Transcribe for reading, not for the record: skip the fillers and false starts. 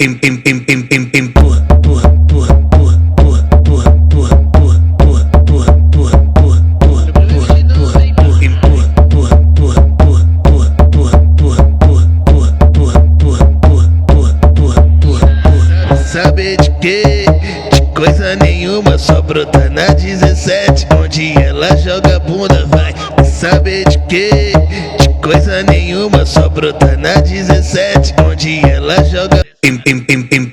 pim pim pim pim pim pim pua pua pua pua pua pua pua pua pua pua pua pua pua pua pim pua pua pua pua pua pua pua pua pua pua pua pua pua pua. Saber de quê? De coisa nenhuma, só brota na 17, onde ela joga bunda, vai. Saber de quê? De coisa nenhuma, só brota na 17, onde ela joga pim pim pim pim